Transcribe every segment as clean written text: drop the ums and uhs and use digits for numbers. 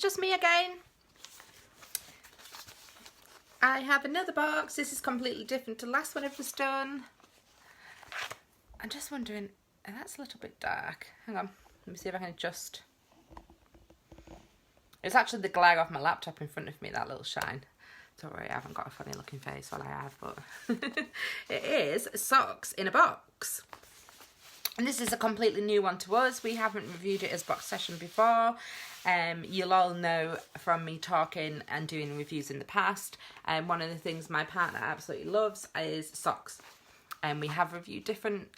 just me again. I have another box. This is completely different to the last one I've just done. I'm just wondering, that's a little bit dark. Hang on, let me see if I can adjust. It's actually the glare off my laptop in front of me, that little shine. Don't worry, I haven't got a funny looking face, well I have, but it is socks in a box. And this is a completely new one to us. We haven't reviewed it as BoXession before. You'll all know from me talking and doing reviews in the past. One of the things my partner absolutely loves is socks. And we have reviewed different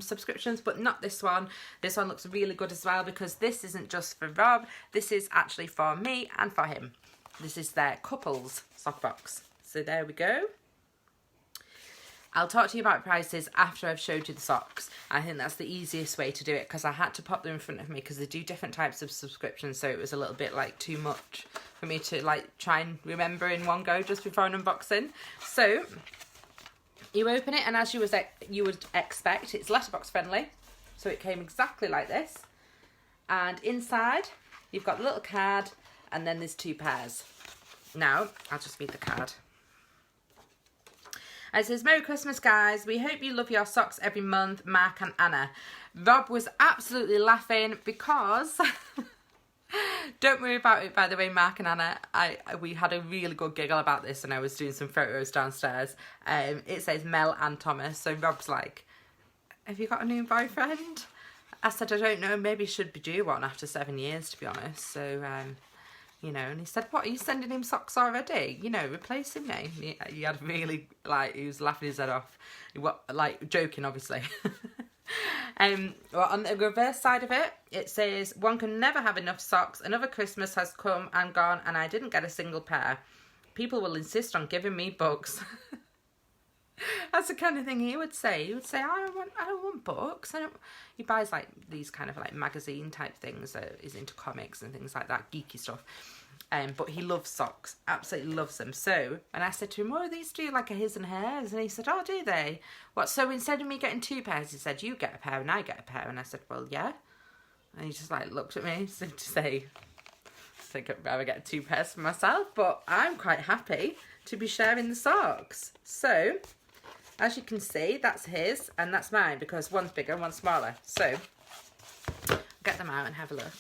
subscriptions, but not this one. This one looks really good as well because this isn't just for Rob. This is actually for me and for him. This is their couples sock box. So there we go. I'll talk to you about prices after I've showed you the socks. I think that's the easiest way to do it because I had to pop them in front of me because they do different types of subscriptions, so it was a little bit like too much for me to like try and remember in one go just before an unboxing. So you open it and as you would expect, it's letterbox friendly. So it came exactly like this. And inside you've got a little card and then there's 2 pairs. Now, I'll just read the card. It says, Merry Christmas, guys. We hope you love your socks every month, Mark and Anna. Rob was absolutely laughing because... Don't worry about it, by the way, Mark and Anna. We had a really good giggle about this and I was doing some photos downstairs. It says Mel and Thomas. So Rob's like, have you got a new boyfriend? I said, I don't know. Maybe should be due one after 7 years, to be honest. So... you know, and he said, what, are you sending him socks already? You know, replacing me. He had really, like, he was laughing his head off. Like, joking, obviously. Well, on the reverse side of it, it says, one can never have enough socks. Another Christmas has come and gone, and I didn't get a single pair. People will insist on giving me books. That's the kind of thing he would say. He would say, I don't want books. He buys like these kind of like magazine type things. He's into comics and things like that, geeky stuff. But he loves socks, absolutely loves them. So, and I said to him, oh, these do like a his and hers. And he said, oh, do they? What? So instead of me getting 2 pairs, he said, you get a pair and I get a pair. And I said, well, yeah. And he just like looked at me as if to say, I think I'd rather get 2 pairs for myself, but I'm quite happy to be sharing the socks. So, as you can see, that's his and that's mine because one's bigger and one's smaller. So, get them out and have a look.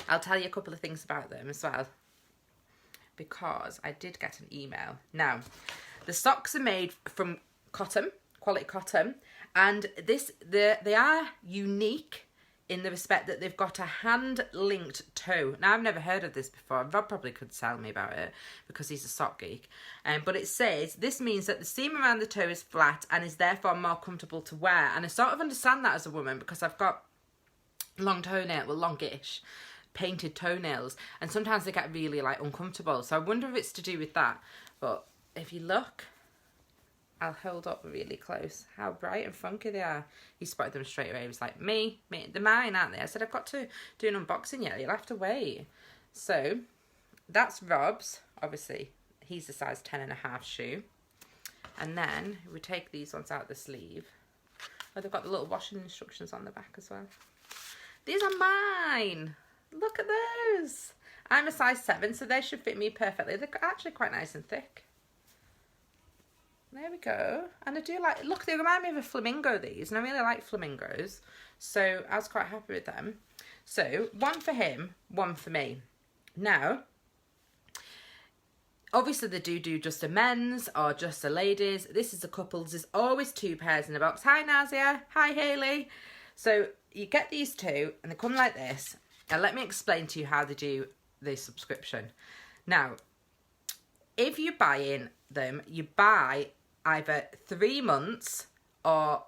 I'll tell you a couple of things about them as well because I did get an email. Now, the socks are made from cotton, quality cotton, and they are unique in the respect that they've got a hand-linked toe. Now, I've never heard of this before. Rob probably could tell me about it because he's a sock geek. But it says, this means that the seam around the toe is flat and is therefore more comfortable to wear. And I sort of understand that as a woman because I've got longish, painted toenails. And sometimes they get really, like, uncomfortable. So I wonder if it's to do with that. But if you look... I'll hold up really close. How bright and funky they are. He spotted them straight away. He was like, me, they're mine, aren't they? I said, I've got to do an unboxing yet. You'll have to wait. So, that's Rob's. Obviously, he's a size 10.5 shoe. And then we take these ones out of the sleeve. Oh, they've got the little washing instructions on the back as well. These are mine. Look at those. I'm a size 7, so they should fit me perfectly. They're actually quite nice and thick. There we go. And I do like, look, they remind me of a flamingo, these. And I really like flamingos. So I was quite happy with them. So one for him, one for me. Now, obviously they do just a men's or just a ladies. This is a couple's. There's always 2 pairs in the box. Hi, Nazia. Hi, Hayley. So you get these 2 and they come like this. And let me explain to you how they do the subscription. Now, if you're buying them, you buy either 3 months or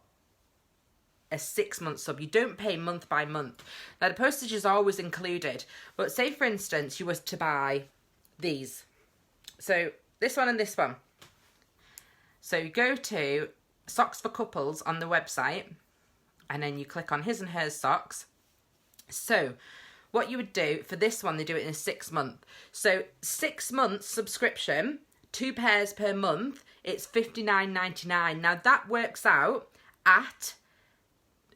a 6-month sub. You don't pay month by month. Now, the postage is always included. But say, for instance, you was to buy these. So, this one and this one. So, you go to Socks for Couples on the website. And then you click on his and hers socks. So, what you would do for this one, they do it in a 6-month. So, 6 months subscription, 2 pairs per month, it's $59.99. Now that works out at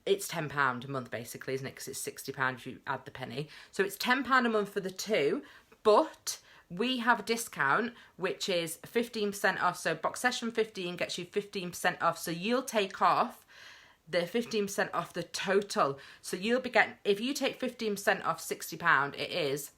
it's £10 a month basically, isn't it? Because it's £60 if you add the penny. So it's £10 a month for the two, but we have a discount which is 15% off. So BoXession 15 gets you 15% off. So you'll take off the 15% off the total. So you'll be getting, if you take 15% off £60, it is,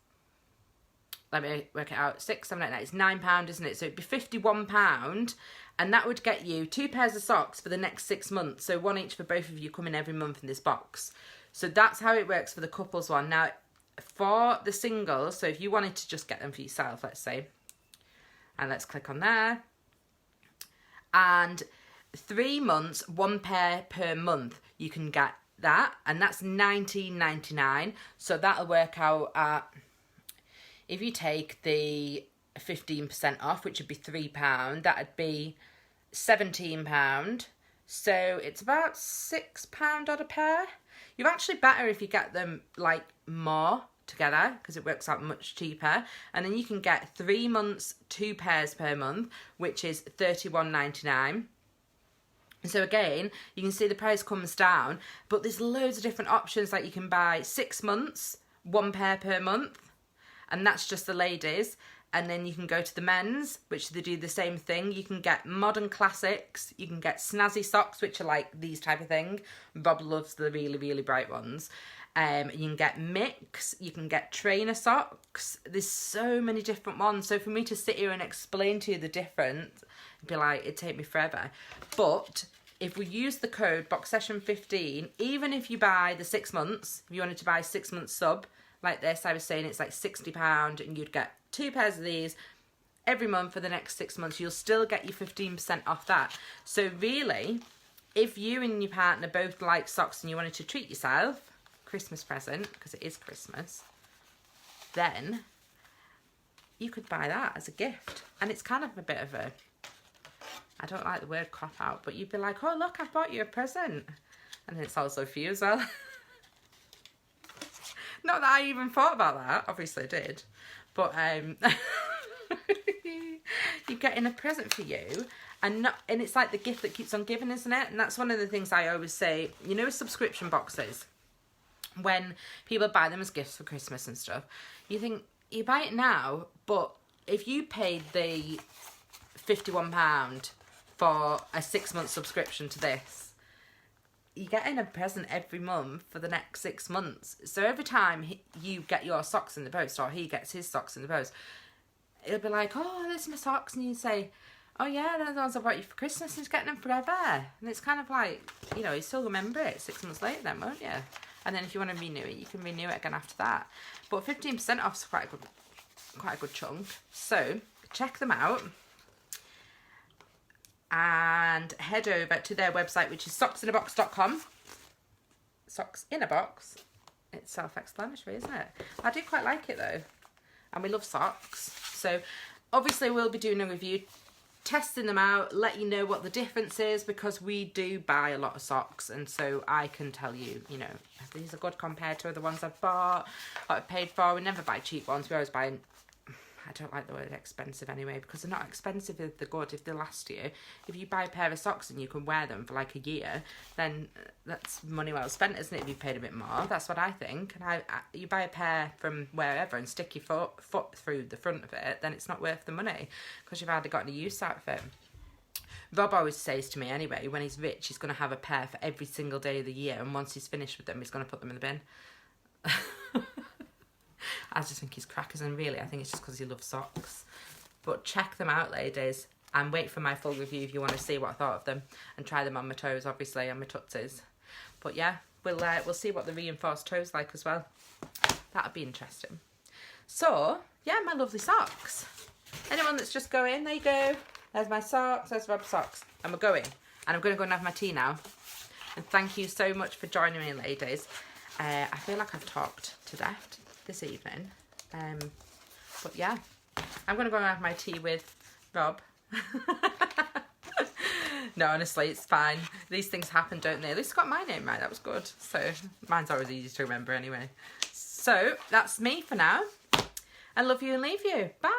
let me work it out, 6, 7, 8, 9, it's £9, isn't it? So it'd be £51, and that would get you 2 pairs of socks for the next 6 months. So 1 each for both of you coming every month in this box. So that's how it works for the couples one. Now, for the singles, so if you wanted to just get them for yourself, let's say, and let's click on there, and 3 months, 1 pair per month, you can get that, and that's £19.99. So that'll work out at, if you take the 15% off, which would be £3, that'd be £17. So it's about £6 odd a pair. You're actually better if you get them like more together, because it works out much cheaper. And then you can get 3 months, 2 pairs per month, which is £31.99. So again, you can see the price comes down, but there's loads of different options. Like you can buy 6 months, 1 pair per month, and that's just the ladies. And then you can go to the men's, which they do the same thing. You can get modern classics, you can get snazzy socks, which are like these type of thing. Rob loves the really, really bright ones. You can get mix, you can get trainer socks. There's so many different ones. So for me to sit here and explain to you the difference, it'd be like, it'd take me forever. But if we use the code BoXession15, even if you buy the 6 months, if you wanted to buy a 6 month sub like this, I was saying it's like £60, and you'd get 2 pairs of these every month for the next 6 months. You'll still get your 15% off that. So really, if you and your partner both like socks and you wanted to treat yourself, Christmas present, because it is Christmas, then you could buy that as a gift. And it's kind of a bit of a, I don't like the word cop out, but you'd be like, oh look, I've bought you a present. And it's also for you as well. Not that I even thought about that, obviously I did. But you're getting a present for you, and it's like the gift that keeps on giving, isn't it? And that's one of the things I always say, you know, with subscription boxes, when people buy them as gifts for Christmas and stuff, you think, you buy it now, but if you paid the £51 for a 6 month subscription to this, you're getting a present every month for the next 6 months. So every time you get your socks in the post, or he gets his socks in the post, it'll be like, oh, there's my socks. And you say, oh yeah, they're the ones I bought you for Christmas, and he's getting them forever. And it's kind of like, you know, you still remember it 6 months later then, won't you? And then if you want to renew it, you can renew it again after that. But 15% off is quite a good chunk. So check them out. And head over to their website, which is socksinabox.com. Socks in a box. It's self-explanatory, isn't it? I do quite like it though. And we love socks. So obviously we'll be doing a review, testing them out, let you know what the difference is, because we do buy a lot of socks. And so I can tell you, you know, these are good compared to the ones I've bought, what I've paid for. We never buy cheap ones. We always buy, I don't like the word expensive anyway, because they're not expensive if they're good, if they last you. If you buy a pair of socks and you can wear them for like a year, then that's money well spent, isn't it, if you paid a bit more? That's what I think. And you buy a pair from wherever and stick your foot through the front of it, then it's not worth the money, because you've hardly got any use out of it. Rob always says to me anyway, when he's rich, he's going to have a pair for every single day of the year, and once he's finished with them, he's going to put them in the bin. I just think he's crackers, and really I think it's just because he loves socks. But check them out, ladies, and wait for my full review if you want to see what I thought of them, and try them on my toes, obviously, and my tootsies. But yeah, we'll see what the reinforced toes like as well. That'd be interesting. So yeah, my lovely socks. Anyone that's just going, there you go. There's my socks, there's Rob's socks, and we're going. And I'm going to go and have my tea now. And thank you so much for joining me, ladies. I feel like I've talked to death this evening. But yeah, I'm going to go and have my tea with Rob. No, honestly, it's fine. These things happen, don't they? At least I got my name right. That was good. So mine's always easy to remember anyway. So that's me for now. I love you and leave you. Bye.